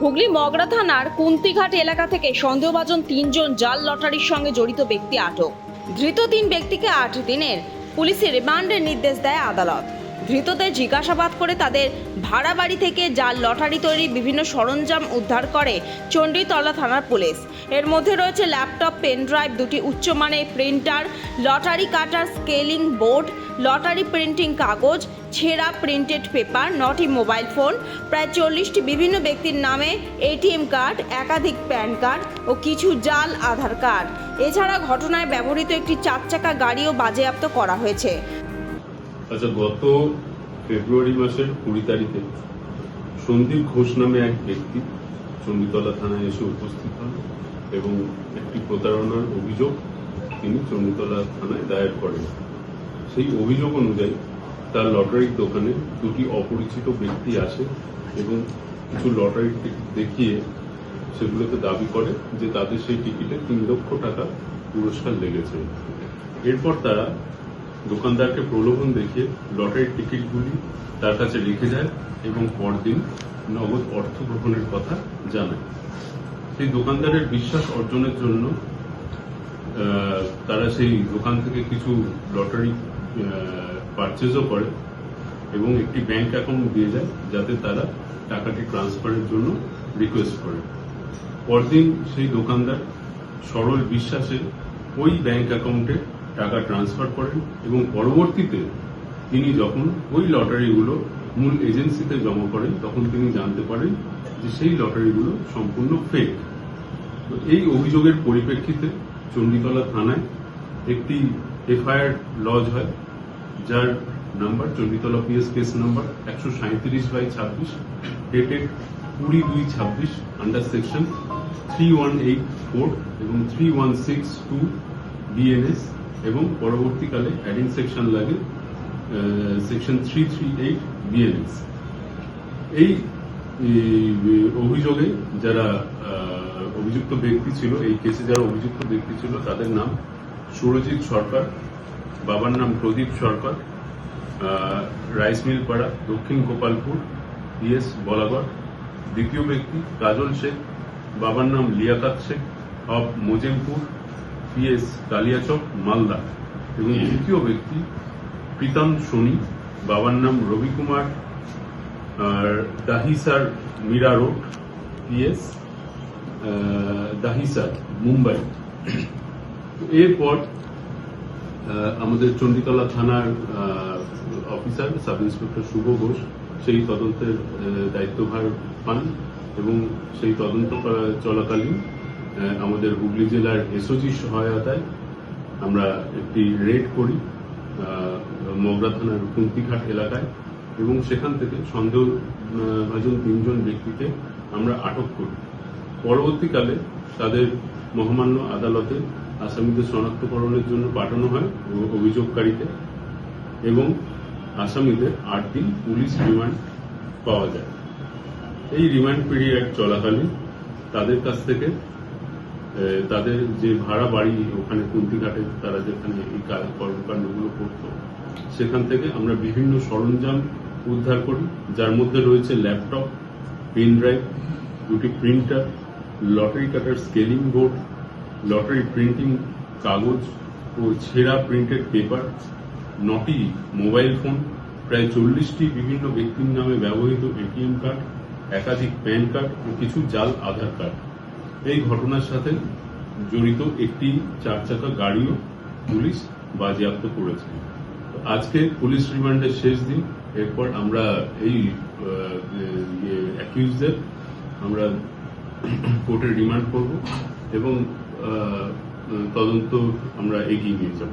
হুগলি মগরা থানার কুন্তিঘাট এলাকা থেকে সন্দেহভাজন 3 জন জাল লটারির সঙ্গে জড়িত ব্যক্তি আটক। ধৃত 3 ব্যক্তিকে 8 দিনের পুলিশি রিমান্ডের নির্দেশ দেয় আদালত। ধৃতদের জিজ্ঞাসাবাদ করে তাদের ভাড়া বাড়ি থেকে জাল লটারি তৈরি বিভিন্ন সরঞ্জাম উদ্ধার করে চণ্ডীতলা থানার পুলিশ। এর মধ্যে রয়েছে ল্যাপটপ, পেন ড্রাইভ, 2টি উচ্চমানের প্রিন্টার, লটারি কাটার, স্কেলিং বোর্ড, লটারি প্রিন্টিং কাগজ, ছেঁড়া প্রিন্টেড পেপার, 9টি মোবাইল ফোন, প্রায় 40টি বিভিন্ন ব্যক্তির নামে এটিএম কার্ড, একাধিক প্যান কার্ড ও কিছু জাল আধার কার্ড। এছাড়া ঘটনায় ব্যবহৃত একটি 4 চাকা গাড়িও বাজেয়াপ্ত করা হয়েছে। আচ্ছা, গত ফেব্রুয়ারি মাসের 20 তারিখে সন্দীপ ঘোষ নামে এক ব্যক্তি চণ্ডীতলা থানায় এসে উপস্থিত হন এবং একটি প্রতারণার অভিযোগ তিনি চণ্ডীতলা থানায় দায়ের করেন। সেই অভিযোগ অনুযায়ী তার লটারির দোকানে 2টি অপরিচিত ব্যক্তি আসে এবং কিছু লটারির টিকিট দেখিয়ে সেগুলোতে দাবি করে যে তাদের সেই টিকিটে 3 লক্ষ টাকা পুরস্কার লেগেছে। এরপর তারা দোকানদারকে প্রলোভন দেখিয়ে লটারির টিকিটগুলি তার কাছে রেখে যায় এবং পরদিন নগদ অর্থ গ্রহণের কথা জানায়। সেই দোকানদারের বিশ্বাস অর্জনের জন্য তারা সেই দোকান থেকে কিছু লটারি পারচেজও করে এবং একটি ব্যাংক অ্যাকাউন্ট দিয়ে যায় যাতে তারা টাকাটি ট্রান্সফারের জন্য রিকোয়েস্ট করে। পরদিন সেই দোকানদার সরল বিশ্বাসে ওই ব্যাংক অ্যাকাউন্টে টাকা ট্রান্সফার করেন এবং পরবর্তীতে তিনি যখন ওই লটারিগুলো মূল এজেন্সিতে জমা করেন তখন তিনি জানতে পারেন যে সেই লটারিগুলো সম্পূর্ণ ফেক। তো এই অভিযোগের পরিপ্রেক্ষিতে চণ্ডীতলা থানায় একটি এফআইআর লজ হয়, যার number Chanditala PS case number 137/26 dated 20/2/26 under section 3184 এবং 3162 বিএনএস এবং পরবর্তীকালে অ্যাডিং সেকশন লাগে সেকশন 338 বিএনএস। এই অভিযোগে যারা অভিযুক্ত ব্যক্তি ছিল, এই কেসে যারা অভিযুক্ত ব্যক্তি ছিল তাদের নাম সুরজিৎ সরকার, বাবার নাম প্রদীপ সরকার, রাইস মিল পাড়া, দক্ষিণ গোপালপুর, পিএস বলাগড়। দ্বিতীয় ব্যক্তি কাজল শেখ, বাবার নাম লিয়াকাত শেখ, অফ মোজেমপুর, পিএস কালিয়াচক, মালদা। এবং তৃতীয় ব্যক্তি প্রীতম সোনি, বাবার নাম রবি কুমার, দাহিসার মীরা রোড, পিএস দাহিসার, মুম্বাই। এরপর আমাদের চণ্ডীতলা থানার officer sub inspector Shubho Ghosh সেই তদন্তের দায়িত্বভার পান এবং সেই তদন্ত চলাকালীন আমাদের হুগলি জেলার এসওজির সহায়তায় আমরা একটি রেড করি মগরা থানার কুন্তিঘাট এলাকায় এবং সেখান থেকে সন্দেহভাজন 3 জন ব্যক্তিকে আমরা আটক করি। পরবর্তীকালে তাদের মহামান্য আদালতে আসামিদের শনাক্তকরণের জন্য পাঠানো হয় অভিযোগকারীকে এবং আসামিদের 8 দিন পুলিশ রিমান্ড পাওয়া যায়। এই রিমান্ড পিরিয়ড চলাকালীন তাদের কাছ থেকে তাদের যে ভাড়া বাড়ি ওখানে কুন্তিঘাটে তারা যেখানে এই কর্মকাণ্ডগুলো করত সেখান থেকে আমরা বিভিন্ন সরঞ্জাম উদ্ধার করি, যার মধ্যে রয়েছে ল্যাপটপ, পেন ড্রাইভ, 2টি প্রিন্টার, লটারি কাটার স্কেলিং বোর্ড, লটারি প্রিন্টিং কাগজ ও ছেঁড়া প্রিন্টেড পেপার, 9টি মোবাইল ফোন, প্রায় 40টি বিভিন্ন ব্যক্তির নামে ব্যবহৃত এটিএম কার্ড, একাধিক প্যান কার্ড ও কিছু জাল আধার কার্ড। এই ঘটনার সাথে জড়িত একটি 4 চাকা গাড়িও পুলিশ বাজেয়াপ্ত করেছে। আজকে পুলিশ রিমান্ডের শেষ দিন। এরপর আমরা এই অ্যাকিউজদের আমরা কোর্টে রিমান্ড করব এবং তদন্ত আমরা এগিয়ে নিয়ে যাব।